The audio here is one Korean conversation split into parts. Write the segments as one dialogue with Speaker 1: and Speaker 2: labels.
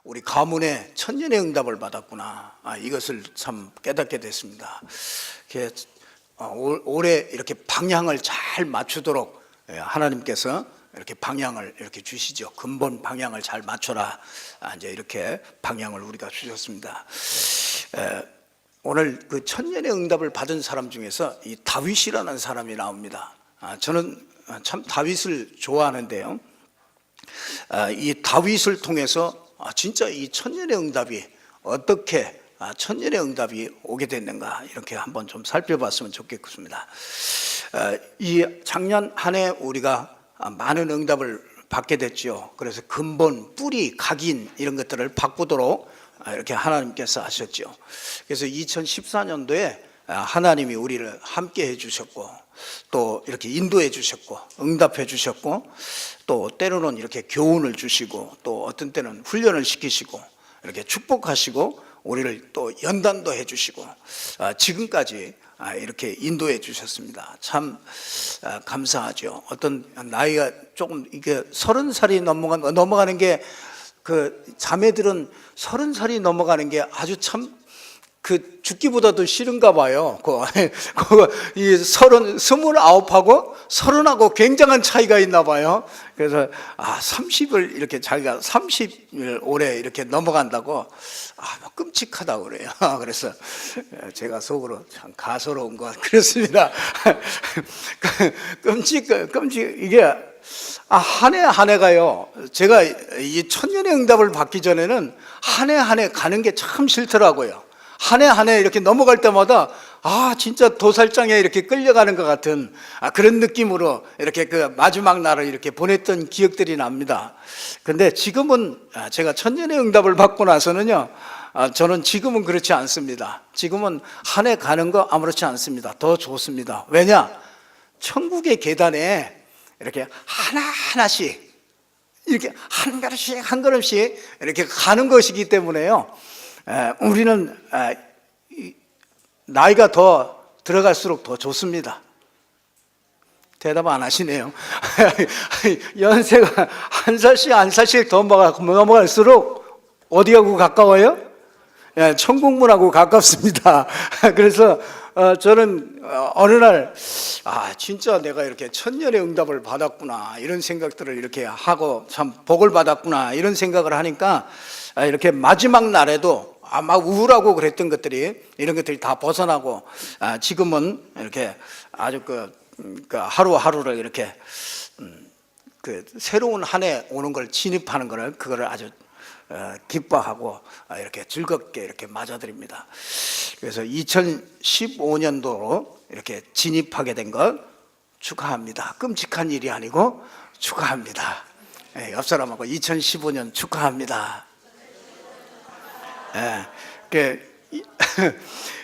Speaker 1: 우리 가문에 천년의 응답을 받았구나. 이것을 참 깨닫게 됐습니다. 올해 이렇게 방향을 잘 맞추도록 하나님께서 이렇게 방향을 이렇게 주시죠. 근본 방향을 잘 맞춰라. 이제 이렇게 방향을 우리가 주셨습니다. 오늘 그 천년의 응답을 받은 사람 중에서 이 다윗이라는 사람이 나옵니다. 저는 참 다윗을 좋아하는데요. 이 다윗을 통해서 진짜 이 천년의 응답이 어떻게 천년의 응답이 오게 됐는가 이렇게 한번 좀 살펴봤으면 좋겠습니다. 이 작년 한 해 우리가 많은 응답을 받게 됐죠. 그래서 근본, 뿌리, 각인 이런 것들을 바꾸도록 이렇게 하나님께서 하셨죠. 그래서 2014년도에 하나님이 우리를 함께 해주셨고 또 이렇게 인도해 주셨고 응답해 주셨고 또 때로는 이렇게 교훈을 주시고 또 어떤 때는 훈련을 시키시고 이렇게 축복하시고 우리를 또 연단도 해 주시고 지금까지 이렇게 인도해 주셨습니다. 참 감사하죠. 어떤 나이가 조금 이게 30살이 넘어가는 게 그 자매들은 30살이 넘어가는 게 아주 참 그 죽기보다도 싫은가 봐요. 이 29하고 30하고 굉장한 차이가 있나 봐요. 그래서 30을 이렇게 자기가 30을 올해 이렇게 넘어간다고 끔찍하다고 그래요. 그래서 제가 속으로 참 가소로운 것 그렇습니다. 끔찍 이게 한 해 한 해가요. 제가 이 천년의 응답을 받기 전에는 한 해 한 해 가는 게 참 싫더라고요. 한 해 한 해 이렇게 넘어갈 때마다 진짜 도살장에 이렇게 끌려가는 것 같은 그런 느낌으로 이렇게 그 마지막 날을 이렇게 보냈던 기억들이 납니다. 근데 지금은 제가 천년의 응답을 받고 나서는요, 저는 지금은 그렇지 않습니다. 지금은 한 해 가는 거 아무렇지 않습니다. 더 좋습니다. 왜냐? 천국의 계단에 이렇게 하나하나씩 이렇게 한 걸음씩 이렇게 가는 것이기 때문에요. 우리는 나이가 더 들어갈수록 더 좋습니다. 대답 안 하시네요. 연세가 한 살씩 더 넘어갈수록 어디하고 가까워요? 천국문하고 가깝습니다. 그래서 저는 어느 날 진짜 내가 이렇게 천년의 응답을 받았구나 이런 생각들을 이렇게 하고 참 복을 받았구나 이런 생각을 하니까 이렇게 마지막 날에도 막 우울하고 그랬던 것들이 이런 것들이 다 벗어나고 지금은 이렇게 아주 그 하루하루를 이렇게 그 새로운 한 해 오는 걸 진입하는 거를 그거를 아주 기뻐하고 이렇게 즐겁게 이렇게 맞아들입니다. 그래서 2015년도로 이렇게 진입하게 된 것 축하합니다. 끔찍한 일이 아니고 축하합니다. 옆 사람하고 2015년 축하합니다.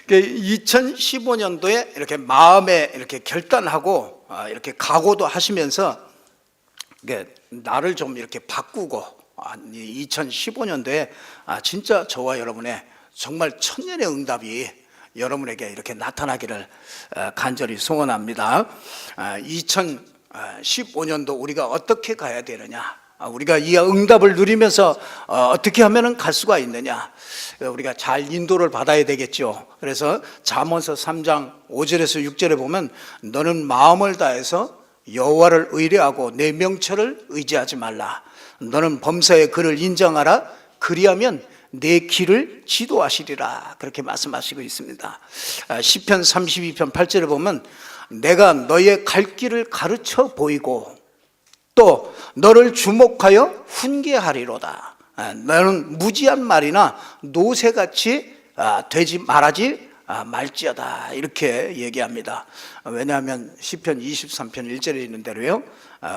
Speaker 1: 2015년도에 이렇게 마음에 이렇게 결단하고 이렇게 각오도 하시면서 나를 좀 이렇게 바꾸고 2015년도에 진짜 저와 여러분의 정말 천년의 응답이 여러분에게 이렇게 나타나기를 간절히 소원합니다. 2015년도 우리가 어떻게 가야 되느냐? 우리가 이 응답을 누리면서 어떻게 하면 갈 수가 있느냐? 우리가 잘 인도를 받아야 되겠죠. 그래서 잠언서 3장 5절에서 6절에 보면 너는 마음을 다해서 여호와를 의뢰하고 내 명철을 의지하지 말라. 너는 범사의 그를 인정하라. 그리하면 내 길을 지도하시리라. 그렇게 말씀하시고 있습니다. 시편 32편 8절에 보면 내가 너의 갈 길을 가르쳐 보이고 또 너를 주목하여 훈계하리로다. 너는 무지한 말이나 노새같이 되지 말하지 말지어다. 이렇게 얘기합니다. 왜냐하면 시편 23편 1절에 있는 대로요,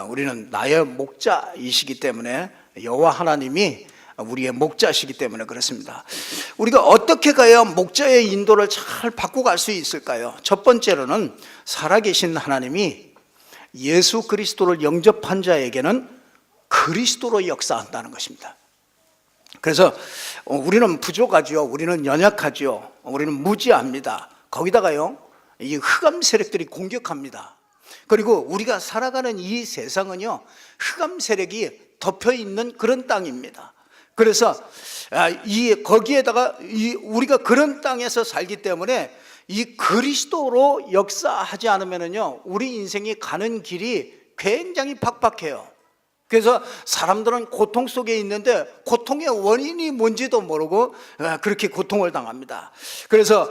Speaker 1: 우리는 나의 목자이시기 때문에 여호와 하나님이 우리의 목자시기 때문에 그렇습니다. 우리가 어떻게 가야 목자의 인도를 잘 받고 갈 수 있을까요? 첫 번째로는 살아계신 하나님이 예수 그리스도를 영접한 자에게는 그리스도로 역사한다는 것입니다. 그래서 우리는 부족하죠. 우리는 연약하죠. 우리는 무지합니다. 거기다가요, 이 흑암 세력들이 공격합니다. 그리고 우리가 살아가는 이 세상은요, 흑암 세력이 덮여 있는 그런 땅입니다. 그래서 거기에다가 우리가 그런 땅에서 살기 때문에 이 그리스도로 역사하지 않으면요, 우리 인생이 가는 길이 굉장히 팍팍해요. 그래서 사람들은 고통 속에 있는데 고통의 원인이 뭔지도 모르고 그렇게 고통을 당합니다. 그래서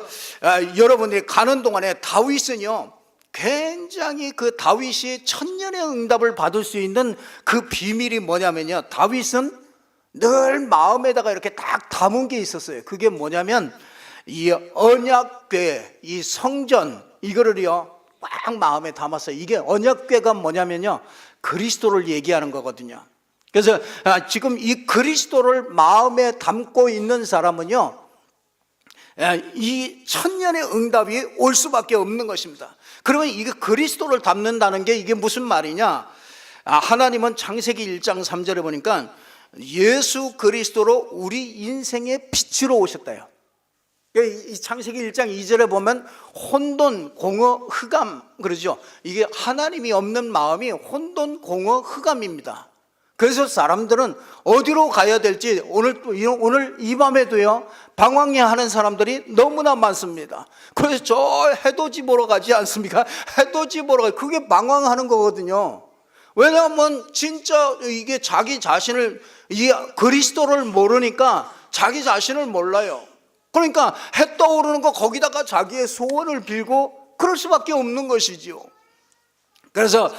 Speaker 1: 여러분들이 가는 동안에 다윗은요, 굉장히 그 다윗이 천년의 응답을 받을 수 있는 그 비밀이 뭐냐면요, 다윗은 늘 마음에다가 이렇게 딱 담은 게 있었어요. 그게 뭐냐면 이 언약궤, 이 성전, 이거를요 꽉 마음에 담았어요. 이게 언약궤가 뭐냐면요, 그리스도를 얘기하는 거거든요. 그래서 지금 이 그리스도를 마음에 담고 있는 사람은요, 이 천년의 응답이 올 수밖에 없는 것입니다. 그러면 이게 그리스도를 담는다는 게 이게 무슨 말이냐? 하나님은 창세기 1장 3절에 보니까 예수 그리스도로 우리 인생의 빛으로 오셨다요. 이 창세기 1장 2절에 보면 혼돈, 공허, 흑암 그러죠. 이게 하나님이 없는 마음이 혼돈, 공허, 흑암입니다. 그래서 사람들은 어디로 가야 될지 오늘 이 밤에도요 방황해 하는 사람들이 너무나 많습니다. 그래서 저 해돋이 보러 가지 않습니까? 해돋이 보러 가, 그게 방황하는 거거든요. 왜냐하면 진짜 이게 자기 자신을, 이 그리스도를 모르니까 자기 자신을 몰라요. 그러니까 해 떠오르는 거 거기다가 자기의 소원을 빌고 그럴 수밖에 없는 것이지요. 그래서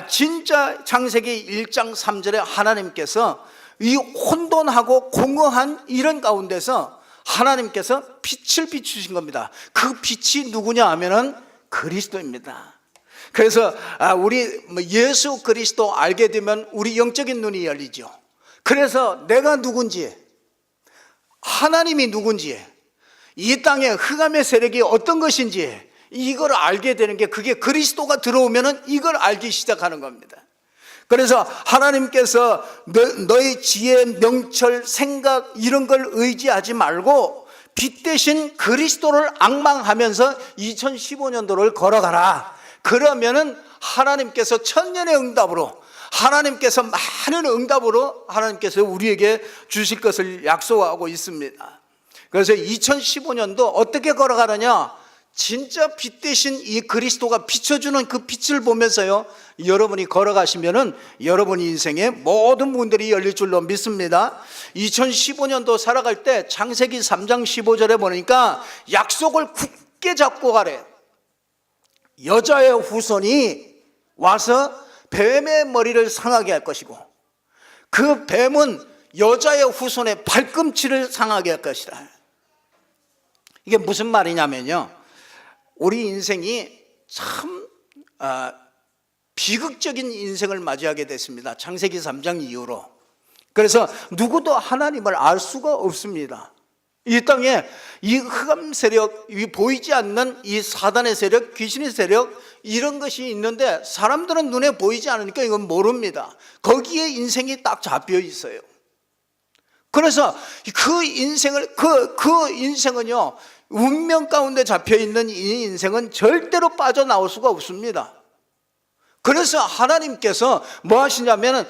Speaker 1: 진짜 창세기 1장 3절에 하나님께서 이 혼돈하고 공허한 이런 가운데서 하나님께서 빛을 비추신 겁니다. 그 빛이 누구냐 하면은 그리스도입니다. 그래서 우리 예수 그리스도 알게 되면 우리 영적인 눈이 열리죠. 그래서 내가 누군지, 하나님이 누군지, 이 땅의 흑암의 세력이 어떤 것인지 이걸 알게 되는 게, 그게 그리스도가 들어오면은 이걸 알기 시작하는 겁니다. 그래서 하나님께서 너의 지혜, 명철, 생각 이런 걸 의지하지 말고 빛 대신 그리스도를 앙망하면서 2015년도를 걸어가라. 그러면은 하나님께서 천년의 응답으로, 하나님께서 많은 응답으로 하나님께서 우리에게 주실 것을 약속하고 있습니다. 그래서 2015년도 어떻게 걸어가느냐? 진짜 빛 대신 이 그리스도가 비춰주는 그 빛을 보면서요, 여러분이 걸어가시면은 여러분 인생의 모든 문들이 열릴 줄로 믿습니다. 2015년도 살아갈 때 창세기 3장 15절에 보니까 약속을 굳게 잡고 가래. 여자의 후손이 와서 뱀의 머리를 상하게 할 것이고, 그 뱀은 여자의 후손의 발꿈치를 상하게 할 것이다. 이게 무슨 말이냐면요, 우리 인생이 참 비극적인 인생을 맞이하게 됐습니다. 창세기 3장 이후로. 그래서 누구도 하나님을 알 수가 없습니다. 이 땅에 이 흑암 세력, 이 보이지 않는 이 사단의 세력, 귀신의 세력, 이런 것이 있는데 사람들은 눈에 보이지 않으니까 이건 모릅니다. 거기에 인생이 딱 잡혀 있어요. 그래서 그 인생은요, 운명 가운데 잡혀있는 이 인생은 절대로 빠져나올 수가 없습니다. 그래서 하나님께서 뭐 하시냐면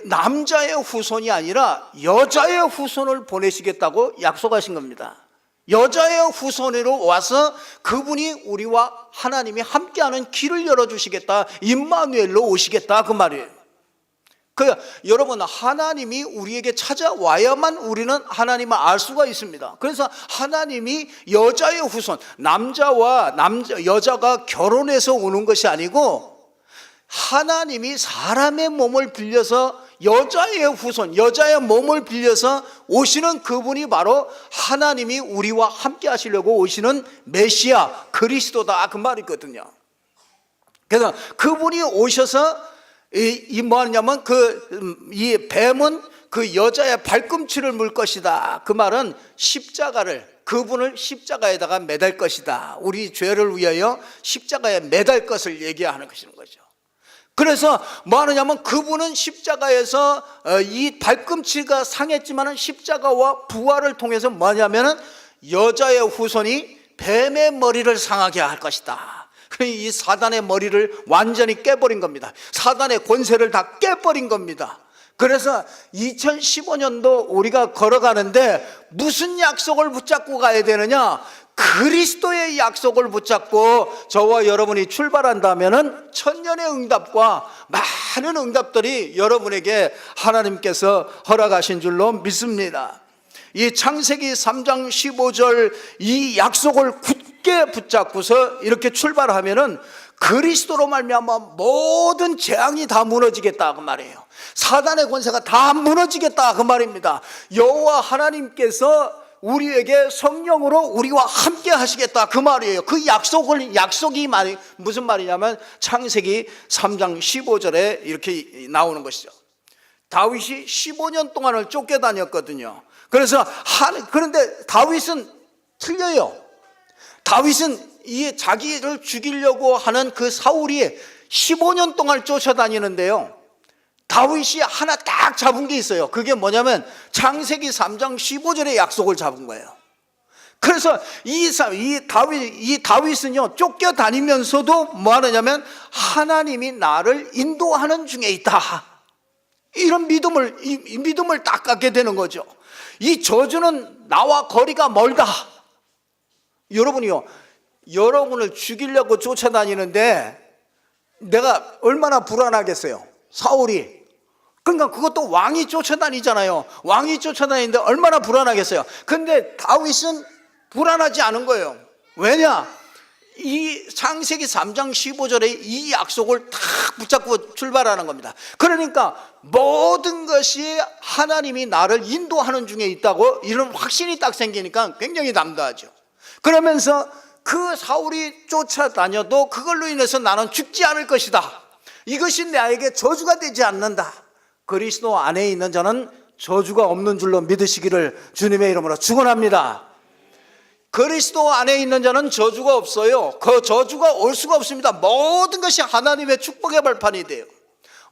Speaker 1: 남자의 후손이 아니라 여자의 후손을 보내시겠다고 약속하신 겁니다. 여자의 후손으로 와서 그분이 우리와 하나님이 함께하는 길을 열어주시겠다, 임마누엘로 오시겠다, 그 말이에요. 여러분, 하나님이 우리에게 찾아와야만 우리는 하나님을 알 수가 있습니다. 그래서 하나님이 여자의 후손, 여자가 결혼해서 오는 것이 아니고 하나님이 사람의 몸을 빌려서 여자의 후손, 여자의 몸을 빌려서 오시는 그분이 바로 하나님이 우리와 함께 하시려고 오시는 메시아 그리스도다, 그 말이거든요. 그래서 그분이 오셔서 뭐 하냐면 이 뱀은 그 여자의 발꿈치를 물 것이다. 그 말은 그분을 십자가에다가 매달 것이다. 우리 죄를 위하여 십자가에 매달 것을 얘기하는 것인 거죠. 그래서 뭐 하느냐면 그분은 십자가에서 이 발꿈치가 상했지만은 십자가와 부활을 통해서 뭐 하냐면은 여자의 후손이 뱀의 머리를 상하게 할 것이다. 이 사단의 머리를 완전히 깨버린 겁니다. 사단의 권세를 다 깨버린 겁니다. 그래서 2015년도 우리가 걸어가는데 무슨 약속을 붙잡고 가야 되느냐? 그리스도의 약속을 붙잡고 저와 여러분이 출발한다면은 천년의 응답과 많은 응답들이 여러분에게 하나님께서 허락하신 줄로 믿습니다. 이 창세기 3장 15절 이 약속을 굳게 붙잡고서 이렇게 출발하면은 그리스도로 말미암아 모든 재앙이 다 무너지겠다 그 말이에요. 사단의 권세가 다 무너지겠다 그 말입니다. 여호와 하나님께서 우리에게 성령으로 우리와 함께 하시겠다 그 말이에요. 그 약속이 무슨 말이냐면 창세기 3장 15절에 이렇게 나오는 것이죠. 다윗이 15년 동안을 쫓겨다녔거든요. 그런데 다윗은 틀려요. 다윗은 이 자기를 죽이려고 하는 그 사울이 15년 동안 쫓아다니는데요, 다윗이 하나 딱 잡은 게 있어요. 그게 뭐냐면 창세기 3장 15절의 약속을 잡은 거예요. 그래서 이 다윗은요 쫓겨다니면서도 뭐 하느냐면 하나님이 나를 인도하는 중에 있다, 이런 믿음을 딱 갖게 되는 거죠. 이 저주는 나와 거리가 멀다. 여러분이요, 여러분을 죽이려고 쫓아다니는데 내가 얼마나 불안하겠어요. 사울이. 그러니까 그것도 왕이 쫓아다니잖아요. 왕이 쫓아다니는데 얼마나 불안하겠어요. 근데 다윗은 불안하지 않은 거예요. 왜냐? 이 창세기 3장 15절에 이 약속을 딱 붙잡고 출발하는 겁니다. 그러니까 모든 것이 하나님이 나를 인도하는 중에 있다고 이런 확신이 딱 생기니까 굉장히 담대하죠. 그러면서 그 사울이 쫓아다녀도 그걸로 인해서 나는 죽지 않을 것이다. 이것이 나에게 저주가 되지 않는다. 그리스도 안에 있는 자는 저주가 없는 줄로 믿으시기를 주님의 이름으로 축원합니다. 그리스도 안에 있는 자는 저주가 없어요. 그 저주가 올 수가 없습니다. 모든 것이 하나님의 축복의 발판이 돼요.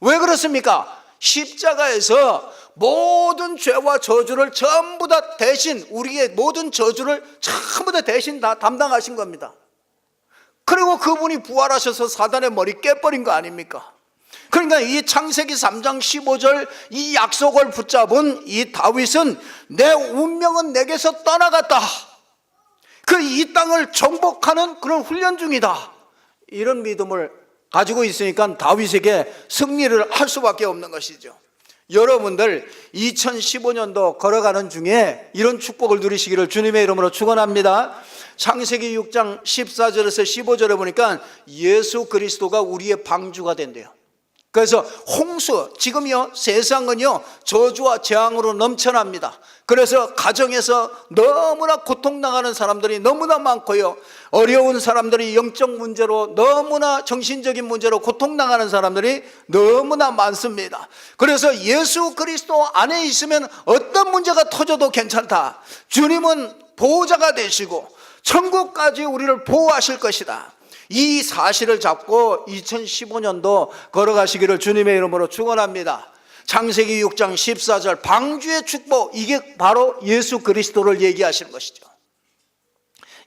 Speaker 1: 왜 그렇습니까? 십자가에서 모든 죄와 저주를 전부 다 대신, 우리의 모든 저주를 전부 다 대신 다 담당하신 겁니다. 그리고 그분이 부활하셔서 사단의 머리 깨버린 거 아닙니까? 그러니까 이 창세기 3장 15절 이 약속을 붙잡은 이 다윗은 내 운명은 내게서 떠나갔다, 이 땅을 정복하는 그런 훈련 중이다, 이런 믿음을 가지고 있으니까 다윗에게 승리를 할 수밖에 없는 것이죠. 여러분들 2015년도 걸어가는 중에 이런 축복을 누리시기를 주님의 이름으로 축원합니다. 창세기 6장 14절에서 15절에 보니까 예수 그리스도가 우리의 방주가 된대요. 그래서 홍수, 지금요 세상은요 저주와 재앙으로 넘쳐납니다. 그래서 가정에서 너무나 고통당하는 사람들이 너무나 많고요, 어려운 사람들이 영적 문제로, 너무나 정신적인 문제로 고통당하는 사람들이 너무나 많습니다. 그래서 예수 그리스도 안에 있으면 어떤 문제가 터져도 괜찮다. 주님은 보호자가 되시고 천국까지 우리를 보호하실 것이다. 이 사실을 잡고 2015년도 걸어가시기를 주님의 이름으로 축원합니다. 창세기 6장 14절 방주의 축복, 이게 바로 예수 그리스도를 얘기하시는 것이죠.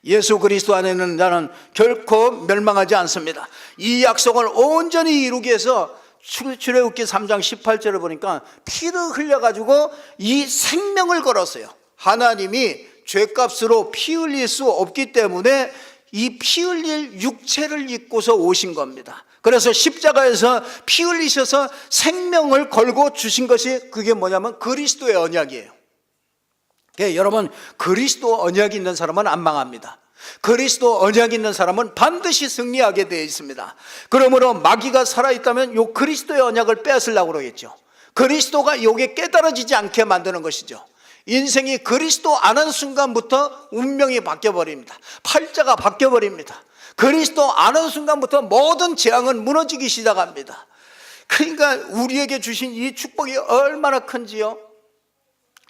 Speaker 1: 예수 그리스도 안에 있는 자는 결코 멸망하지 않습니다. 이 약속을 온전히 이루기 위해서 출애굽기 3장 18절을 보니까 피를 흘려가지고 이 생명을 걸었어요. 하나님이 죄값으로 피 흘릴 수 없기 때문에 이 피 흘릴 육체를 입고서 오신 겁니다. 그래서 십자가에서 피 흘리셔서 생명을 걸고 주신 것이 그게 뭐냐면 그리스도의 언약이에요. 여러분, 그리스도 언약이 있는 사람은 안 망합니다. 그리스도 언약이 있는 사람은 반드시 승리하게 되어 있습니다. 그러므로 마귀가 살아있다면 요 그리스도의 언약을 뺏으려고 그러겠죠. 그리스도가 요게 깨달아지지 않게 만드는 것이죠. 인생이 그리스도 아는 순간부터 운명이 바뀌어버립니다. 팔자가 바뀌어버립니다. 그리스도 아는 순간부터 모든 재앙은 무너지기 시작합니다. 그러니까 우리에게 주신 이 축복이 얼마나 큰지요.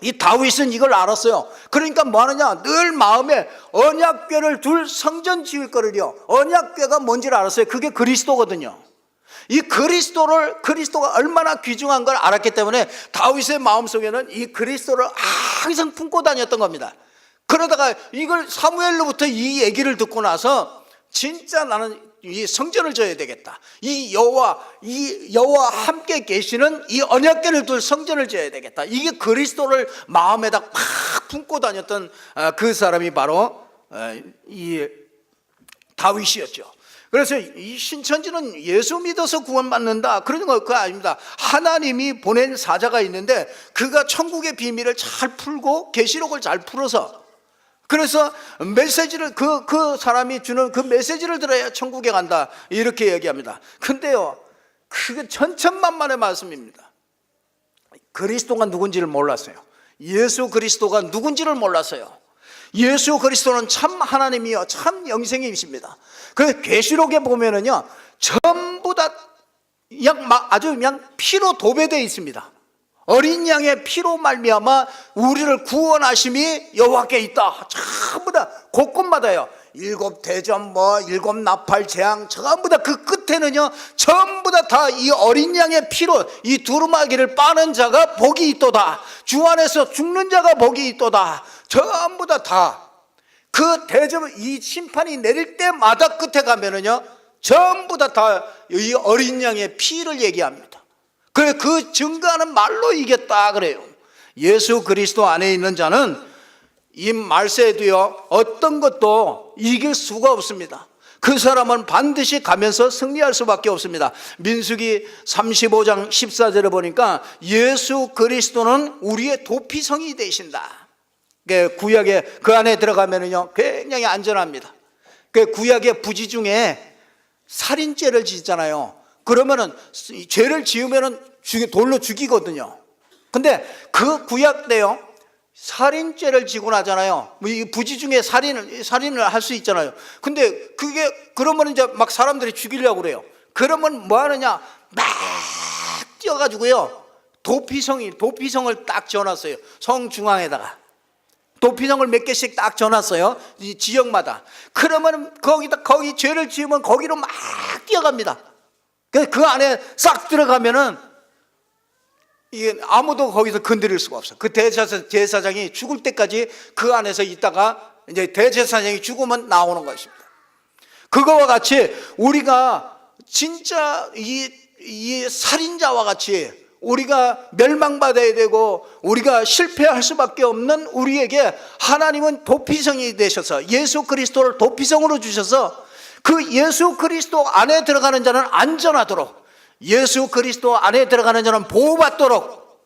Speaker 1: 이 다윗은 이걸 알았어요. 그러니까 뭐 하느냐, 늘 마음에 언약궤를 둘 성전 지을 거를요. 언약궤가 뭔지를 알았어요. 그게 그리스도거든요. 이 그리스도가 얼마나 귀중한 걸 알았기 때문에 다윗의 마음속에는 이 그리스도를 항상 품고 다녔던 겁니다. 그러다가 이걸 사무엘로부터 이 얘기를 듣고 나서 진짜 나는 이 성전을 져야 되겠다. 이 여호와 함께 계시는 이 언약궤를 둘 성전을 져야 되겠다. 이게 그리스도를 마음에다 팍 품고 다녔던 그 사람이 바로 이 다윗이었죠. 그래서 이 신천지는 예수 믿어서 구원받는다 그런 거 그거 아닙니다. 하나님이 보낸 사자가 있는데 그가 천국의 비밀을 잘 풀고 계시록을 잘 풀어서, 그래서 메시지를 그 사람이 주는 그 메시지를 들어야 천국에 간다 이렇게 얘기합니다. 근데요, 그게 천천만만의 말씀입니다. 그리스도가 누군지를 몰랐어요. 예수 그리스도가 누군지를 몰랐어요. 예수 그리스도는 참 하나님이요 참 영생이십니다. 그 계시록에 보면은요 전부 다 아주 그냥 피로 도배되어 있습니다. 어린 양의 피로 말미암아 우리를 구원하심이 여호와께 있다. 전부 다 곳곳마다요. 7 대전 뭐 7 나팔 재앙 전부 다 그 끝에는요 전부 다 이 어린 양의 피로 이 두루마기를 빠는 자가 복이 있도다. 주 안에서 죽는 자가 복이 있도다. 전부 다 그 대전 이 심판이 내릴 때마다 끝에 가면은요 전부 다 이 어린 양의 피를 얘기합니다. 그래 그 증거하는 말로 이겼다 그래요. 예수 그리스도 안에 있는 자는 이 말세도요 어떤 것도 이길 수가 없습니다. 그 사람은 반드시 가면서 승리할 수밖에 없습니다. 민수기 35장 14절에 보니까 예수 그리스도는 우리의 도피성이 되신다. 구약에 그 안에 들어가면은요 굉장히 안전합니다. 그 구약의 부지 중에 살인죄를 짓잖아요. 그러면은 죄를 지으면은 돌로 죽이거든요. 근데 그 구약 때요 살인죄를 지고 나잖아요. 이 부지 중에 살인을 할 수 있잖아요. 근데 그게 그러면 이제 막 사람들이 죽이려고 그래요. 그러면 뭐 하느냐 막 뛰어가지고요 도피성을 딱 지어놨어요. 성 중앙에다가 도피성을 몇 개씩 딱 지어놨어요. 이 지역마다. 그러면 거기 죄를 지으면 거기로 막 뛰어갑니다. 그 안에 싹 들어가면은 이게 아무도 거기서 건드릴 수가 없어. 그 대제사장이 죽을 때까지 그 안에서 있다가 이제 대제사장이 죽으면 나오는 것입니다. 그거와 같이 우리가 진짜 이 살인자와 같이 우리가 멸망받아야 되고 우리가 실패할 수밖에 없는 우리에게 하나님은 도피성이 되셔서 예수 그리스도를 도피성으로 주셔서 그 예수 그리스도 안에 들어가는 자는 안전하도록, 예수 그리스도 안에 들어가는 자는 보호받도록,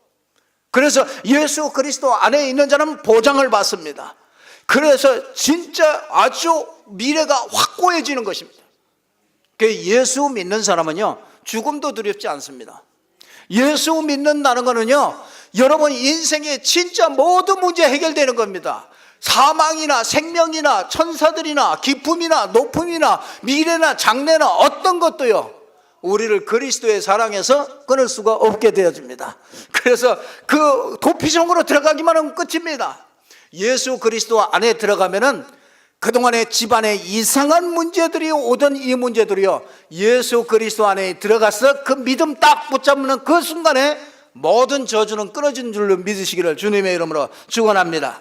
Speaker 1: 그래서 예수 그리스도 안에 있는 자는 보장을 받습니다. 그래서 진짜 아주 미래가 확고해지는 것입니다. 예수 믿는 사람은요 죽음도 두렵지 않습니다. 예수 믿는다는 거는요 여러분 인생의 진짜 모든 문제 해결되는 겁니다. 사망이나 생명이나 천사들이나 기쁨이나 높음이나 미래나 장래나 어떤 것도요 우리를 그리스도의 사랑에서 끊을 수가 없게 되어집니다. 그래서 그 도피성으로 들어가기만 하면 끝입니다. 예수 그리스도 안에 들어가면은 그동안에 집안에 이상한 문제들이 오던 이 문제들이요 예수 그리스도 안에 들어가서 그 믿음 딱 붙잡는 그 순간에 모든 저주는 끊어진 줄로 믿으시기를 주님의 이름으로 축원합니다.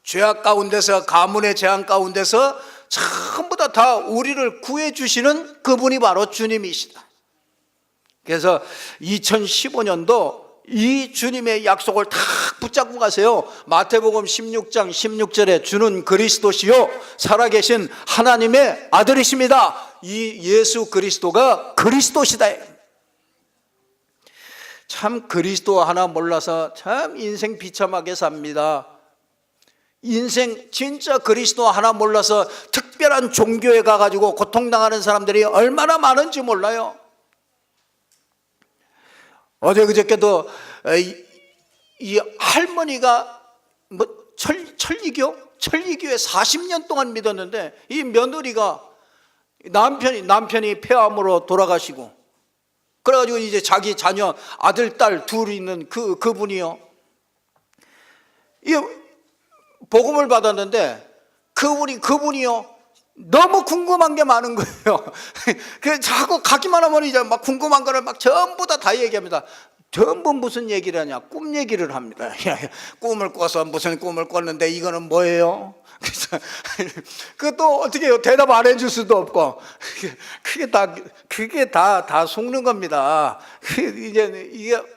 Speaker 1: 죄악 가운데서 가문의 재앙 가운데서 전부 다 우리를 구해주시는 그분이 바로 주님이시다. 그래서 2015년도 이 주님의 약속을 다 붙잡고 가세요. 마태복음 16장 16절에 주는 그리스도시요 살아계신 하나님의 아들이십니다. 이 예수 그리스도가 그리스도시다. 참 그리스도 하나 몰라서 참 인생 비참하게 삽니다. 인생 진짜 그리스도 하나 몰라서 특별한 종교에 가가지고 고통당하는 사람들이 얼마나 많은지 몰라요. 어제 그저께도 이 할머니가 뭐 천리교에 40년 동안 믿었는데 이 며느리가 남편이 폐암으로 돌아가시고 그래가지고 이제 자기 자녀 아들 딸 둘이 있는 그분이요 이 복음을 받았는데 그분이요 너무 궁금한 게 많은 거예요. 그래서 자꾸 가기만 하면 이제 막 궁금한 거를 막 전부 다 얘기합니다. 전부 무슨 얘기를 하냐? 꿈 얘기를 합니다. 야, 꿈을 꿔서 무슨 꿈을 꿨는데 이거는 뭐예요? 그래서 그것도 어떻게 해요? 대답 안 해줄 수도 없고 그게 다 속는 겁니다.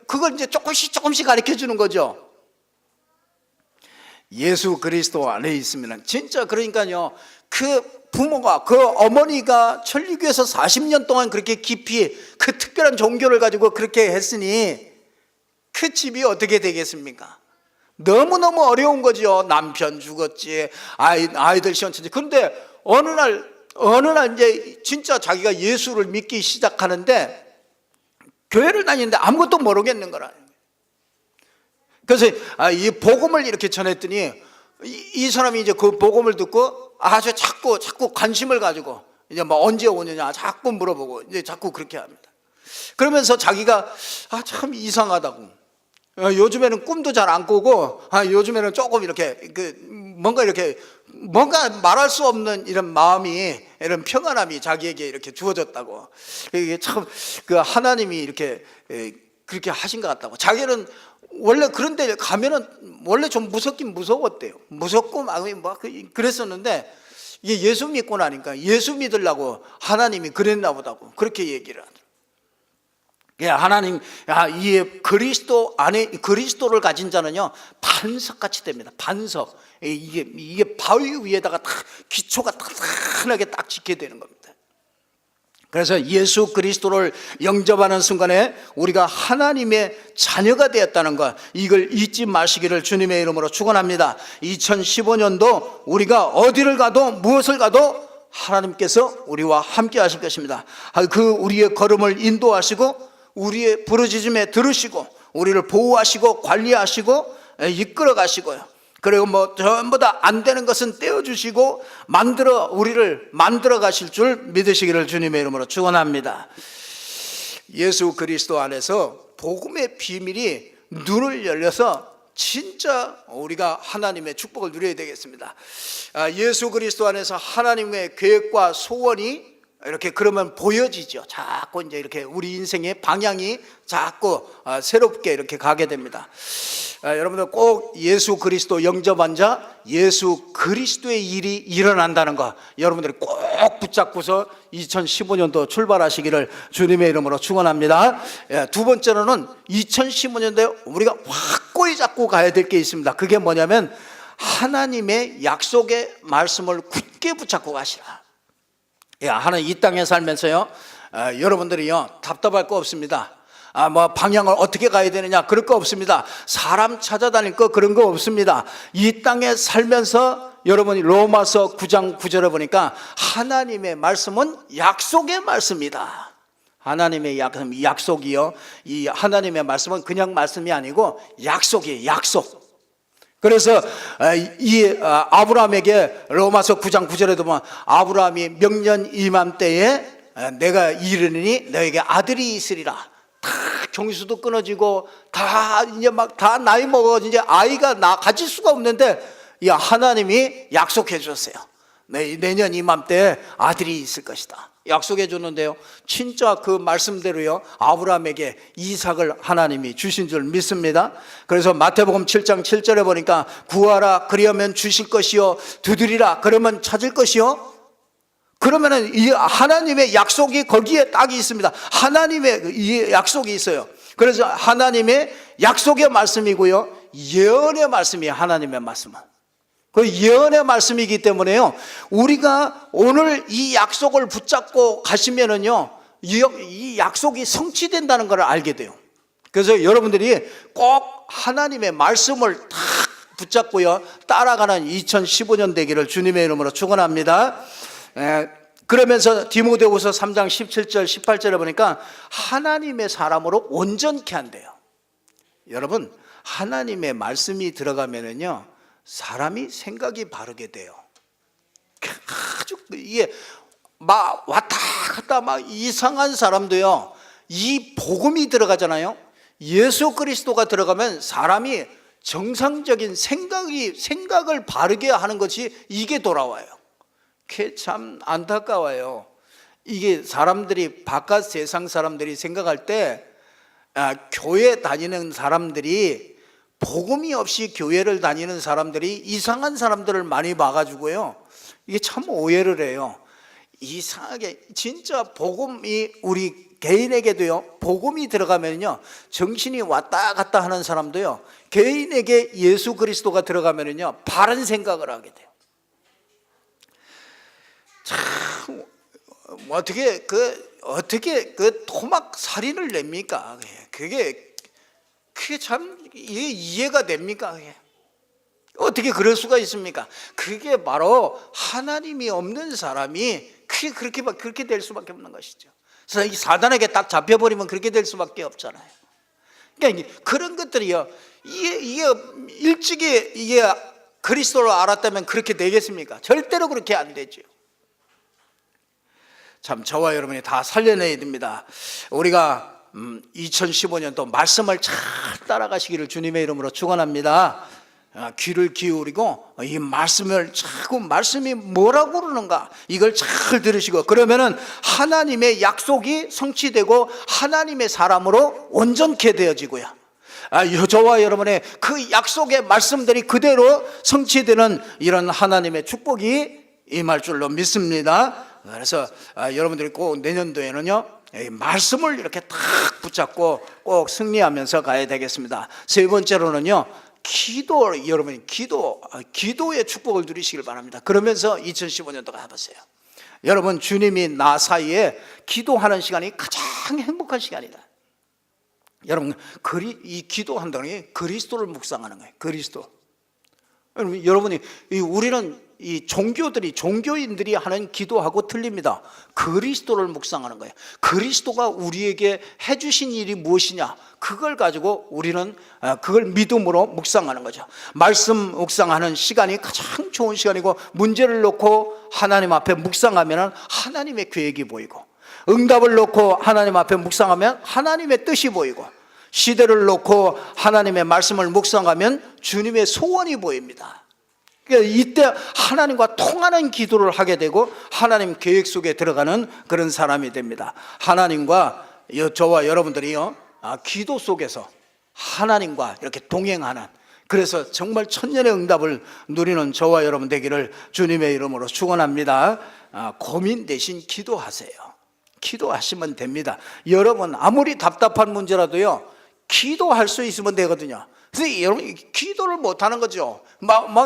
Speaker 1: 그걸 이제 조금씩 가르쳐 주는 거죠. 예수 그리스도 안에 있으면 진짜 그러니까요. 그 부모가 그 어머니가 천리교에서 40년 동안 그렇게 깊이 그 특별한 종교를 가지고 그렇게 했으니 그 집이 어떻게 되겠습니까? 너무너무 어려운 거죠. 남편 죽었지, 아이들 시원찮지. 그런데 어느 날 이제 진짜 자기가 예수를 믿기 시작하는데 교회를 다니는데 아무것도 모르겠는 거라. 그래서 이 복음을 이렇게 전했더니 이 사람이 이제 그 복음을 듣고 아주 자꾸 관심을 가지고 이제 뭐 언제 오느냐 자꾸 물어보고 이제 자꾸 그렇게 합니다. 그러면서 자기가 참 이상하다고. 요즘에는 꿈도 잘 안 꾸고 요즘에는 조금 이렇게 뭔가 말할 수 없는 이런 마음이, 이런 평안함이 자기에게 이렇게 주어졌다고. 이게 참 그 하나님이 이렇게 그렇게 하신 것 같다고. 자기는 원래 그런 데 가면은 원래 좀 무섭긴 무서웠대요. 무섭고 막 그랬었는데 이게 예수 믿고 나니까 예수 믿으려고 하나님이 그랬나 보다고 그렇게 얘기를 하더라고요. 하나님, 이 그리스도 안에 그리스도를 가진 자는요 반석같이 됩니다. 반석. 이게 바위 위에다가 딱 기초가 탄탄하게 딱 짓게 되는 겁니다. 그래서 예수 그리스도를 영접하는 순간에 우리가 하나님의 자녀가 되었다는 것, 이걸 잊지 마시기를 주님의 이름으로 축원합니다. 2015년도 우리가 어디를 가도 무엇을 가도 하나님께서 우리와 함께 하실 것입니다. 그 우리의 걸음을 인도하시고 우리의 부르짖음에 들으시고 우리를 보호하시고 관리하시고 이끌어 가시고요. 그리고 뭐 전부 다 안 되는 것은 떼어주시고 우리를 만들어 가실 줄 믿으시기를 주님의 이름으로 축원합니다. 예수 그리스도 안에서 복음의 비밀이 눈을 열려서 진짜 우리가 하나님의 축복을 누려야 되겠습니다. 예수 그리스도 안에서 하나님의 계획과 소원이 이렇게 그러면 보여지죠. 자꾸 이제 이렇게 우리 인생의 방향이 자꾸 새롭게 이렇게 가게 됩니다. 여러분들 꼭 예수 그리스도 영접한 자, 예수 그리스도의 일이 일어난다는 거 여러분들이 꼭 붙잡고서 2015년도 출발하시기를 주님의 이름으로 축원합니다. 두 번째로는 2015년도에 우리가 확고히 잡고 가야 될 게 있습니다. 그게 뭐냐면 하나님의 약속의 말씀을 굳게 붙잡고 가시라. 하나님 이 땅에 살면서요 여러분들이요 답답할 거 없습니다. 뭐 방향을 어떻게 가야 되느냐 그럴 거 없습니다. 사람 찾아다닐 거 그런 거 없습니다. 이 땅에 살면서 여러분이 로마서 9장 9절에 보니까 하나님의 말씀은 약속의 말씀이다. 하나님의 약속이요, 이 하나님의 말씀은 그냥 말씀이 아니고 약속이에요. 약속. 그래서 이 아브라함에게 로마서 9장 9절에도 보면 아브라함이 명년 이맘때에 내가 이르니 너에게 아들이 있으리라. 다 경수도 끊어지고 다 이제 막 다 나이 먹어 이제 아이가 가질 수가 없는데 하나님이 약속해 주셨어요. 내년 이맘때에 아들이 있을 것이다. 약속해 줬는데요 진짜 그 말씀대로요 아브라함에게 이삭을 하나님이 주신 줄 믿습니다. 그래서 마태복음 7장 7절에 보니까 구하라 그리하면 주실 것이요 두드리라 그러면 찾을 것이요. 그러면은 이 하나님의 약속이 거기에 딱 있습니다. 하나님의 이 약속이 있어요. 그래서 하나님의 약속의 말씀이고요 예언의 말씀이 하나님의 말씀은 그 예언의 말씀이기 때문에요 우리가 오늘 이 약속을 붙잡고 가시면은요 이 약속이 성취된다는 걸 알게 돼요. 그래서 여러분들이 꼭 하나님의 말씀을 딱 붙잡고요 따라가는 2015년 되기를 주님의 이름으로 축원합니다. 그러면서 디모데후서 3장 17절 18절에 보니까 하나님의 사람으로 온전케 한대요. 여러분 하나님의 말씀이 들어가면은요 사람이 생각이 바르게 돼요. 아주 이게 막 왔다 갔다 막 이상한 사람도요 이 복음이 들어가잖아요. 예수 그리스도가 들어가면 사람이 정상적인 생각을 바르게 하는 것이 이게 돌아와요. 그게 참 안타까워요. 이게 사람들이 바깥 세상 사람들이 생각할 때 교회 다니는 사람들이, 복음이 없이 교회를 다니는 사람들이 이상한 사람들을 많이 봐가지고요, 이게 참 오해를 해요. 이상하게 진짜 복음이 우리 개인에게도요, 복음이 들어가면요 정신이 왔다 갔다 하는 사람도요, 개인에게 예수 그리스도가 들어가면요 바른 생각을 하게 돼요. 참 어떻게 그 토막 살인을 냅니까? 그게 참 이게 이해가 됩니까? 그게 어떻게 그럴 수가 있습니까? 그게 바로 하나님이 없는 사람이 그렇게 될 수밖에 없는 것이죠. 그래서 이 사단에게 딱 잡혀버리면 그렇게 될 수밖에 없잖아요. 그러니까 그런 것들이요, 이게 일찍이 이게 그리스도를 알았다면 그렇게 되겠습니까? 절대로 그렇게 안 되죠. 참 저와 여러분이 다 살려내야 됩니다. 우리가 2015년도 말씀을 잘 따라가시기를 주님의 이름으로 축원합니다. 귀를 기울이고 이 말씀을 자꾸, 말씀이 뭐라고 그러는가 이걸 잘 들으시고, 그러면은 하나님의 약속이 성취되고 하나님의 사람으로 온전케 되어지고요, 저와 여러분의 그 약속의 말씀들이 그대로 성취되는 이런 하나님의 축복이 임할 줄로 믿습니다. 그래서 여러분들이 꼭 내년도에는요 이 말씀을 이렇게 딱 붙잡고 꼭 승리하면서 가야 되겠습니다. 세 번째로는요, 여러분이 기도의 축복을 누리시길 바랍니다. 그러면서 2015년도 가보세요. 여러분, 주님이 나 사이에 기도하는 시간이 가장 행복한 시간이다. 여러분, 이 기도한다는 게 그리스도를 묵상하는 거예요. 그리스도. 여러분이 우리는 이 종교인들이 하는 기도하고 틀립니다. 그리스도를 묵상하는 거예요. 그리스도가 우리에게 해주신 일이 무엇이냐, 그걸 가지고 우리는 그걸 믿음으로 묵상하는 거죠. 말씀 묵상하는 시간이 가장 좋은 시간이고, 문제를 놓고 하나님 앞에 묵상하면 하나님의 계획이 보이고, 응답을 놓고 하나님 앞에 묵상하면 하나님의 뜻이 보이고, 시대를 놓고 하나님의 말씀을 묵상하면 주님의 소원이 보입니다. 그러니까 이때 하나님과 통하는 기도를 하게 되고 하나님 계획 속에 들어가는 그런 사람이 됩니다. 하나님과 저와 여러분들이요, 기도 속에서 하나님과 이렇게 동행하는, 그래서 정말 천년의 응답을 누리는 저와 여러분 되기를 주님의 이름으로 축원합니다. 고민 대신 기도하세요. 기도하시면 됩니다. 여러분, 아무리 답답한 문제라도요 기도할 수 있으면 되거든요. 그래서 여러분 기도를 못하는 거죠.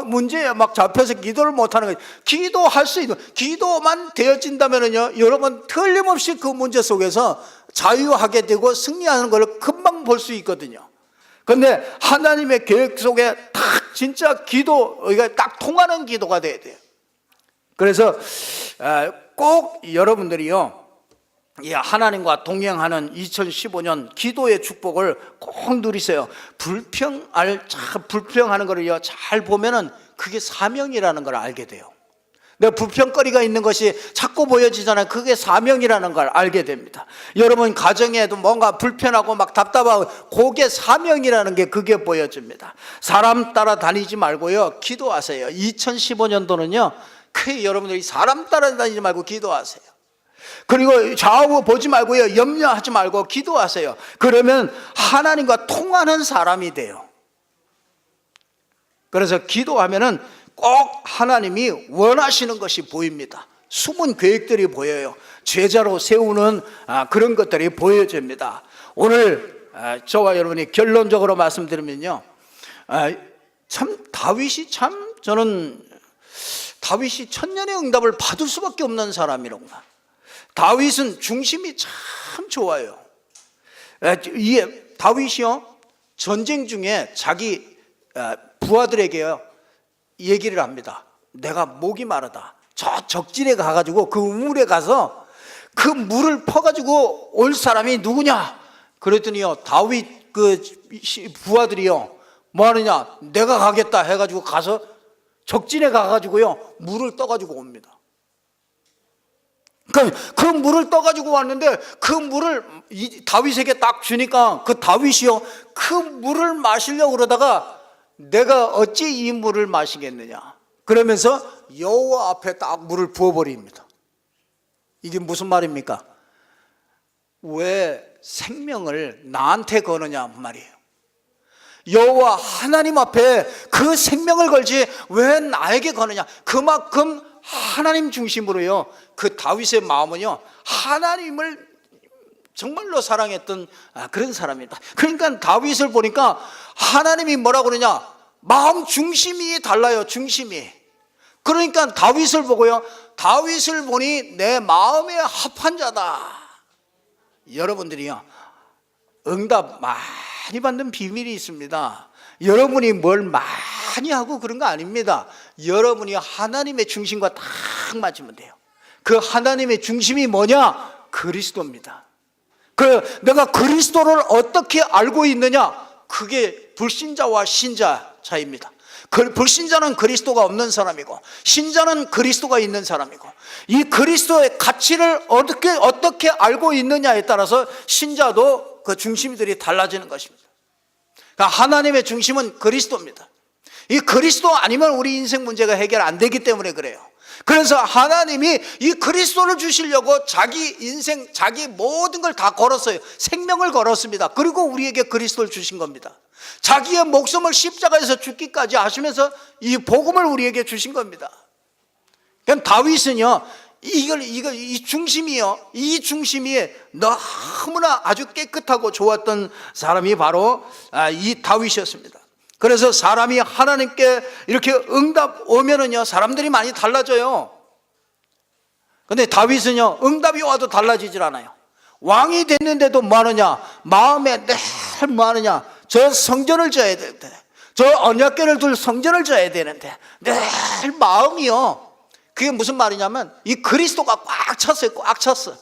Speaker 1: 문제에 잡혀서 기도를 못하는 거죠. 기도할 수 있는, 기도만 되어진다면요 여러분 틀림없이 그 문제 속에서 자유하게 되고 승리하는 걸 금방 볼 수 있거든요. 그런데 하나님의 계획 속에 딱 진짜 기도가 딱 통하는 기도가 돼야 돼요. 그래서 꼭 여러분들이요, 하나님과 동행하는 2015년 기도의 축복을 꼭 누리세요. 불평하는 거를요 잘 보면은 그게 사명이라는 걸 알게 돼요. 내가 불평거리가 있는 것이 자꾸 보여지잖아요. 그게 사명이라는 걸 알게 됩니다. 여러분 가정에도 뭔가 불편하고 답답하고, 그게 사명이라는 게 그게 보여집니다. 사람 따라 다니지 말고요 기도하세요. 2015년도는요 여러분들이 사람 따라 다니지 말고 기도하세요. 그리고 좌우 보지 말고요 염려하지 말고 기도하세요. 그러면 하나님과 통하는 사람이 돼요. 그래서 기도하면은 꼭 하나님이 원하시는 것이 보입니다. 숨은 계획들이 보여요. 제자로 세우는 그런 것들이 보여집니다. 오늘 저와 여러분이 결론적으로 말씀드리면요, 저는 다윗이 천년의 응답을 받을 수밖에 없는 사람이라고. 다윗은 중심이 참 좋아요. 다윗이요 전쟁 중에 자기 부하들에게요 얘기를 합니다. 내가 목이 마르다. 저 적진에 가가지고 그 우물에 가서 그 물을 퍼가지고 올 사람이 누구냐? 그랬더니요 다윗 그 부하들이요 뭐 하느냐? 내가 가겠다 해가지고 가서 적진에 가가지고요 물을 떠가지고 옵니다. 그 물을 떠가지고 왔는데 그 물을 다윗에게 딱 주니까 그 다윗이요 그 물을 마시려고 그러다가 내가 어찌 이 물을 마시겠느냐 그러면서 여호와 앞에 딱 물을 부어버립니다. 이게 무슨 말입니까? 왜 생명을 나한테 거느냐 말이에요. 여호와 하나님 앞에 그 생명을 걸지 왜 나에게 거느냐. 그만큼 하나님 중심으로요, 그 다윗의 마음은요, 하나님을 정말로 사랑했던 그런 사람입니다. 그러니까 다윗을 보니까 하나님이 뭐라고 그러냐, 마음 중심이 달라요. 중심이. 그러니까 다윗을 보고요, 다윗을 보니 내 마음에 합한 자다. 여러분들이요, 응답 많이 받는 비밀이 있습니다. 여러분이 뭘 많이 하고 그런 거 아닙니다. 여러분이 하나님의 중심과 딱 맞으면 돼요. 그 하나님의 중심이 뭐냐? 그리스도입니다. 내가 그리스도를 어떻게 알고 있느냐? 그게 불신자와 신자 차이입니다. 불신자는 그리스도가 없는 사람이고, 신자는 그리스도가 있는 사람이고, 이 그리스도의 가치를 어떻게 알고 있느냐에 따라서 신자도 그 중심들이 달라지는 것입니다. 그러니까 하나님의 중심은 그리스도입니다. 이 그리스도 아니면 우리 인생 문제가 해결 안 되기 때문에 그래요. 그래서 하나님이 이 그리스도를 주시려고 자기 인생, 자기 모든 걸 다 걸었어요. 생명을 걸었습니다. 그리고 우리에게 그리스도를 주신 겁니다. 자기의 목숨을 십자가에서 죽기까지 하시면서 이 복음을 우리에게 주신 겁니다. 그럼 다윗은요, 이 중심이요, 이 중심이 너무나 아주 깨끗하고 좋았던 사람이 바로 이 다윗이었습니다. 그래서 사람이 하나님께 이렇게 응답 오면은요, 사람들이 많이 달라져요. 근데 다윗은요, 응답이 와도 달라지질 않아요. 왕이 됐는데도 뭐 하느냐? 마음에 늘 뭐 하느냐? 저 성전을 져야 되는데, 저 언약궤를 둘 성전을 져야 되는데, 늘 마음이요. 그게 무슨 말이냐면, 이 그리스도가 꽉 찼어요. 꽉 찼어.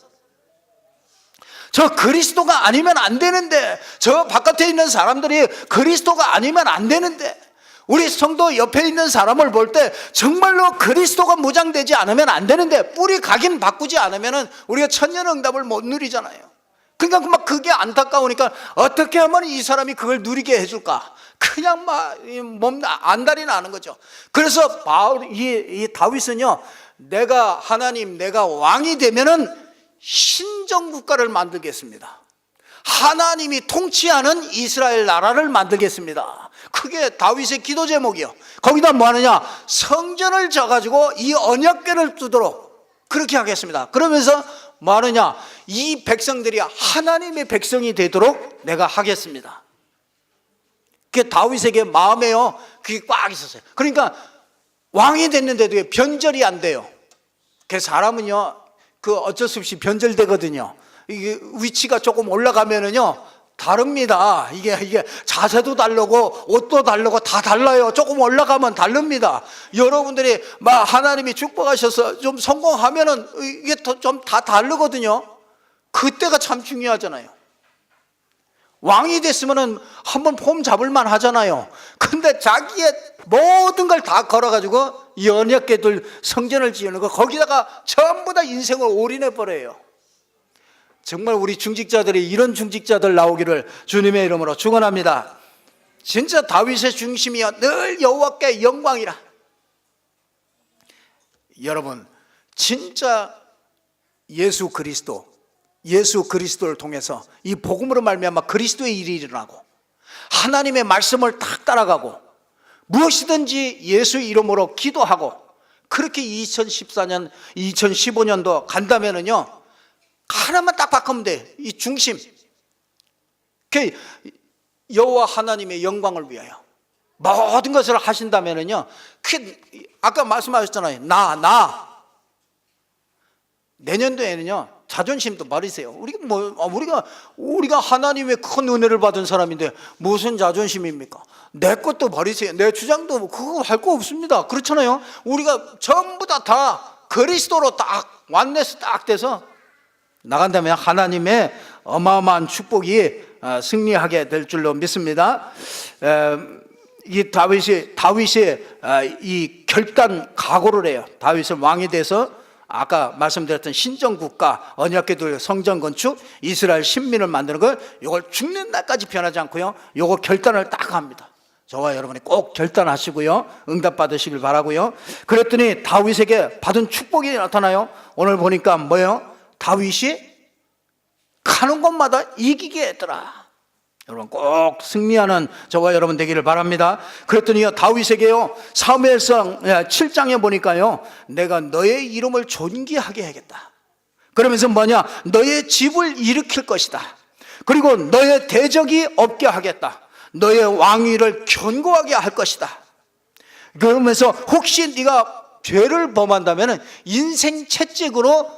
Speaker 1: 저 그리스도가 아니면 안 되는데, 저 바깥에 있는 사람들이 그리스도가 아니면 안 되는데, 우리 성도 옆에 있는 사람을 볼 때 정말로 그리스도가 무장되지 않으면 안 되는데, 뿌리 각인 바꾸지 않으면 우리가 천년응답을 못 누리잖아요. 그러니까 막 그게 안타까우니까 어떻게 하면 이 사람이 그걸 누리게 해줄까? 그냥 막 몸 안달이 나는 거죠. 그래서 이 다윗은요, 내가 왕이 되면은 신정국가를 만들겠습니다. 하나님이 통치하는 이스라엘 나라를 만들겠습니다. 그게 다윗의 기도 제목이요. 거기다 뭐 하느냐? 성전을 져가지고 이 언약궤를 두도록 그렇게 하겠습니다. 그러면서 뭐 하느냐? 이 백성들이 하나님의 백성이 되도록 내가 하겠습니다. 그게 다윗에게 마음에요, 그게 꽉 있었어요. 그러니까 왕이 됐는데도 변절이 안 돼요. 그 사람은요, 어쩔 수 없이 변절되거든요. 이게 위치가 조금 올라가면은요, 다릅니다. 이게 자세도 다르고 옷도 다르고 다 달라요. 조금 올라가면 다릅니다. 여러분들이 막 하나님이 축복하셔서 좀 성공하면은 이게 좀 다 다르거든요. 그때가 참 중요하잖아요. 왕이 됐으면은 한번 폼 잡을만 하잖아요. 근데 자기의 모든 걸 다 걸어가지고 이 언약궤들 성전을 지으는 거, 거기다가 전부 다 인생을 올인해 버려요. 정말 우리 중직자들이 이런 중직자들 나오기를 주님의 이름으로 축원합니다. 진짜 다윗의 중심이여 늘 여호와께 영광이라. 여러분, 진짜 예수 그리스도를 통해서 이 복음으로 말미암아 그리스도의 일이 일어나고, 하나님의 말씀을 딱 따라가고, 무엇이든지 예수 이름으로 기도하고, 그렇게 2014년 2015년도 간다면은요, 하나만 딱 바꾸면 돼. 이 중심, 여호와 하나님의 영광을 위하여 모든 것을 하신다면은요, 아까 말씀하셨잖아요. 내년도에는요, 자존심도 버리세요. 우리가 하나님의 큰 은혜를 받은 사람인데 무슨 자존심입니까? 내 것도 버리세요. 내 주장도 그거 할 거 없습니다. 그렇잖아요. 우리가 전부 다 그리스도로 딱 완네스 딱 돼서 나간다면 하나님의 어마어마한 축복이 승리하게 될 줄로 믿습니다. 이 다윗이 이 결단 각오를 해요. 다윗은 왕이 돼서 아까 말씀드렸던 신정국가, 언약궤들 성전 건축, 이스라엘 신민을 만드는 걸, 이걸 죽는 날까지 변하지 않고요, 이거 결단을 딱 합니다. 저와 여러분이 꼭 결단하시고요, 응답 받으시길 바라고요. 그랬더니 다윗에게 받은 축복이 나타나요. 오늘 보니까 뭐예요? 다윗이 가는 곳마다 이기게 했더라. 여러분 꼭 승리하는 저와 여러분 되기를 바랍니다. 그랬더니요, 다윗에게요, 사무엘상 7장에 보니까요, 내가 너의 이름을 존귀하게 하겠다. 그러면서 뭐냐, 너의 집을 일으킬 것이다. 그리고 너의 대적이 없게 하겠다. 너의 왕위를 견고하게 할 것이다. 그러면서 혹시 네가 죄를 범한다면 인생 채찍으로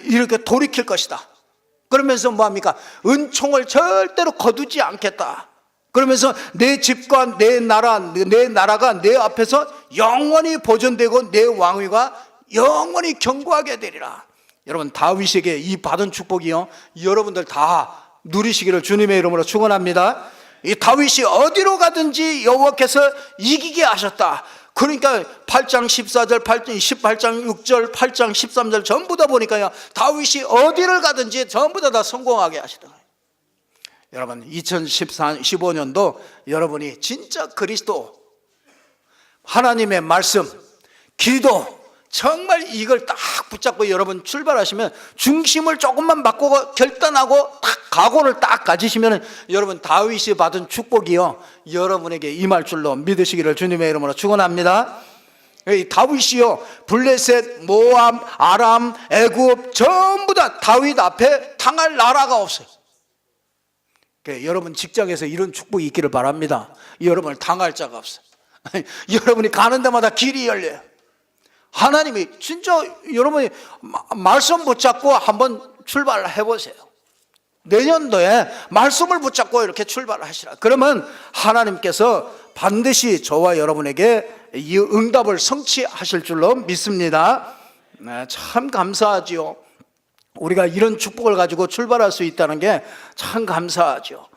Speaker 1: 이렇게 돌이킬 것이다. 그러면서 뭐합니까? 은총을 절대로 거두지 않겠다. 그러면서 내 집과 내 나라가 내 앞에서 영원히 보존되고 내 왕위가 영원히 견고하게 되리라. 여러분, 다윗에게 이 받은 축복이요, 여러분들 다 누리시기를 주님의 이름으로 축원합니다. 이 다윗이 어디로 가든지 여호와께서 이기게 하셨다. 그러니까 8장 14절, 18장 6절, 8장 13절 전부 다 보니까요, 다윗이 어디를 가든지 전부 다 성공하게 하시더라고요. 여러분, 2015년도 여러분이 진짜 그리스도, 하나님의 말씀, 기도, 정말 이걸 딱 붙잡고 여러분 출발하시면, 중심을 조금만 바꾸고 결단하고 딱 각오를 딱 가지시면 여러분 다윗이 받은 축복이요, 여러분에게 임할 줄로 믿으시기를 주님의 이름으로 축원합니다. 다윗이요, 블레셋, 모압, 아람, 애굽 전부 다 다윗 앞에 당할 나라가 없어요. 여러분 직장에서 이런 축복이 있기를 바랍니다. 여러분을 당할 자가 없어요. 여러분이 가는 데마다 길이 열려요. 하나님이 진짜 여러분이 말씀 붙잡고 한번 출발해 보세요. 내년도에 말씀을 붙잡고 이렇게 출발하시라. 그러면 하나님께서 반드시 저와 여러분에게 이 응답을 성취하실 줄로 믿습니다. 참 감사하지요. 우리가 이런 축복을 가지고 출발할 수 있다는 게 참 감사하죠.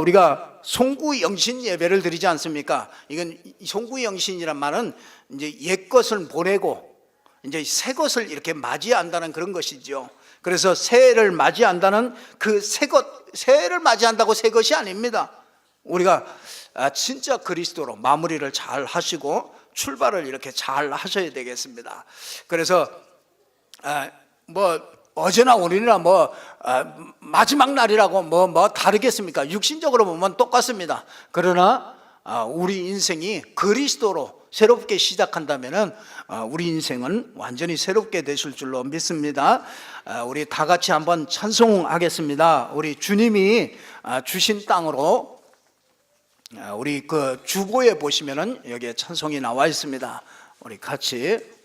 Speaker 1: 우리가 송구영신 예배를 드리지 않습니까? 이건 송구영신이란 말은 이제 옛 것을 보내고 이제 새 것을 이렇게 맞이한다는 그런 것이죠. 그래서 새해를 맞이한다는 그 새해를 맞이한다고 새 것이 아닙니다. 우리가 진짜 그리스도로 마무리를 잘 하시고 출발을 이렇게 잘 하셔야 되겠습니다. 그래서 어제나 오늘이나 마지막 날이라고 뭐 다르겠습니까? 육신적으로 보면 똑같습니다. 그러나 우리 인생이 그리스도로 새롭게 시작한다면은 우리 인생은 완전히 새롭게 되실 줄로 믿습니다. 우리 다 같이 한번 찬송하겠습니다. 우리 주님이 주신 땅으로, 우리 그 주보에 보시면은 여기에 찬송이 나와 있습니다. 우리 같이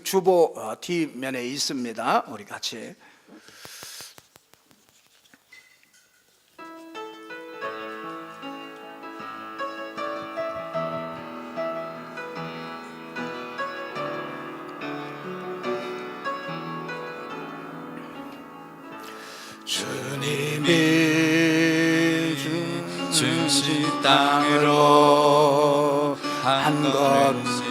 Speaker 1: 주보 뒷면에 있습니다. 우리 같이 주님이 주신 땅으로 한 걸음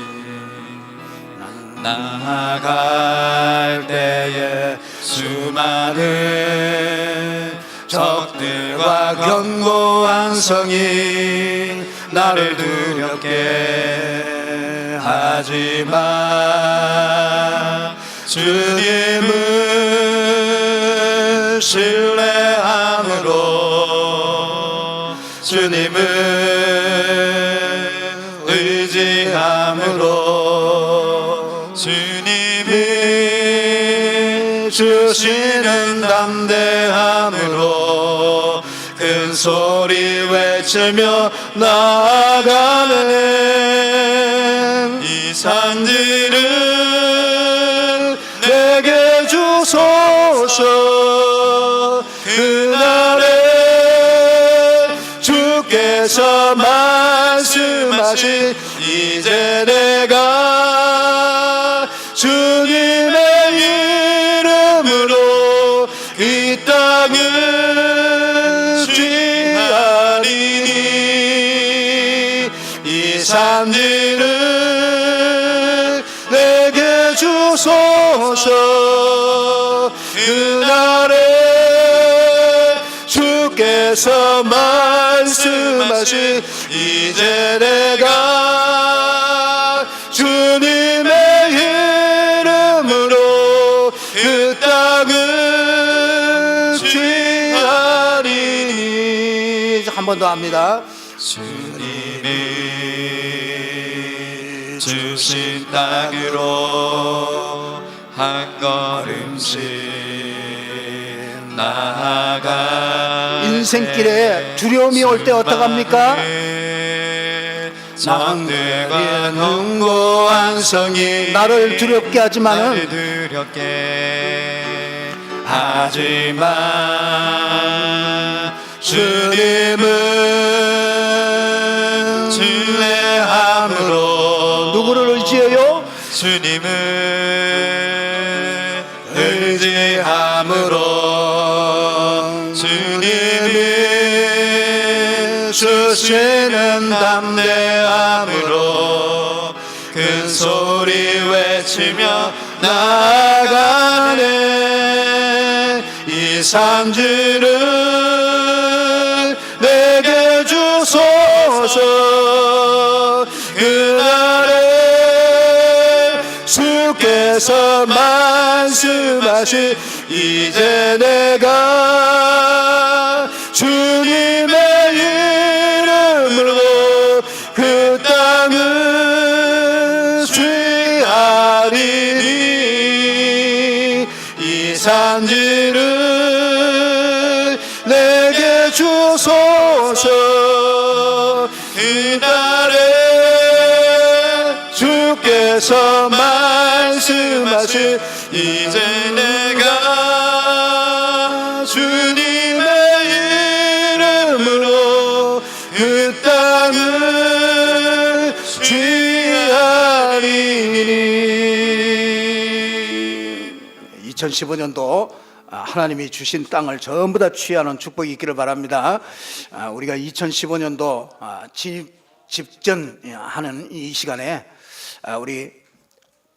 Speaker 1: 나아갈 때에 수많은 적들과 견고한 성이 나를 두렵게 하지만 주님을 신뢰함으로, 주님을 의지함으로, 주님이 주시는 담대함으로 큰 소리 외치며 나아가는 이 산지를 내게 주소서. 그날에 주께서 말씀하신 이제 내가 주님의 이름으로 이 땅을 취하리니 이 산지를 내게 주소서. 그날에 주께서 말씀
Speaker 2: 말씀하시 이제 내가 주님의 이름으로 그 땅을 취하리니.
Speaker 1: 한 번 더 합니다.
Speaker 2: 주님이 주신 땅으로 한 걸음씩 나아가.
Speaker 1: 인생길에 두려움이 올 때 어떡합니까?
Speaker 2: 적들과 견고한 성이
Speaker 1: 나를 두렵게 하지만은
Speaker 2: 나를 두렵게 하지만 주님은 신뢰함으로.
Speaker 1: 누구를 의지해요?
Speaker 2: 주님을 의지함으로. 주님이 주시는 담대함으로 큰 소리 외치며 나아가네. 이 산지를 내게 주소서. 그날에 주께서 말씀하시 이제 내가 주님의 이름으로 그 땅을 취하리니. 이 산지를 내게 주소서. 그날에 주께서 말씀하시 이제 내가 주님의 이름으로 그 땅을 취하리니.
Speaker 1: 2015년도 하나님이 주신 땅을 전부 다 취하는 축복이 있기를 바랍니다. 우리가 2015년도 진입 직전하는 이 시간에 우리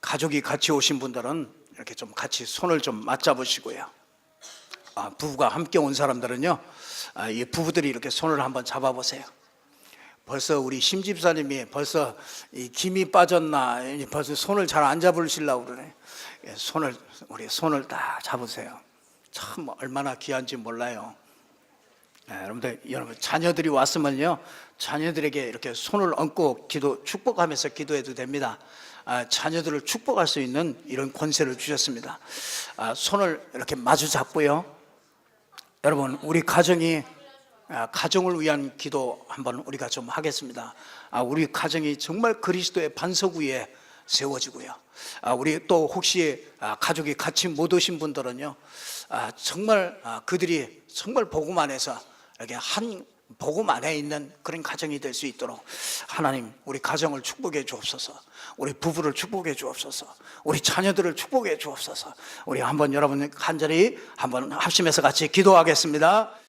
Speaker 1: 가족이 같이 오신 분들은 이렇게 좀 같이 손을 좀 맞잡으시고요. 부부가 함께 온 사람들은요, 이 부부들이 이렇게 손을 한번 잡아보세요. 벌써 우리 심 집사님이 벌써 이 김이 빠졌나, 벌써 손을 잘 안 잡으시려고 그러네. 우리 손을 딱 잡으세요. 참 얼마나 귀한지 몰라요. 여러분 자녀들이 왔으면요, 자녀들에게 이렇게 손을 얹고 축복하면서 기도해도 됩니다. 자녀들을 축복할 수 있는 이런 권세를 주셨습니다. 손을 이렇게 마주 잡고요. 여러분, 우리 가정을 위한 기도 한번 우리가 좀 하겠습니다. 우리 가정이 정말 그리스도의 반석 위에 세워지고요. 우리 또 혹시 가족이 같이 못 오신 분들은요, 정말 그들이 정말 복음 안에서 이렇게 한 복음 안에 있는 그런 가정이 될 수 있도록 하나님, 우리 가정을 축복해 주옵소서. 우리 부부를 축복해 주옵소서. 우리 자녀들을 축복해 주옵소서. 우리 한번 여러분 간절히 한번 합심해서 같이 기도하겠습니다.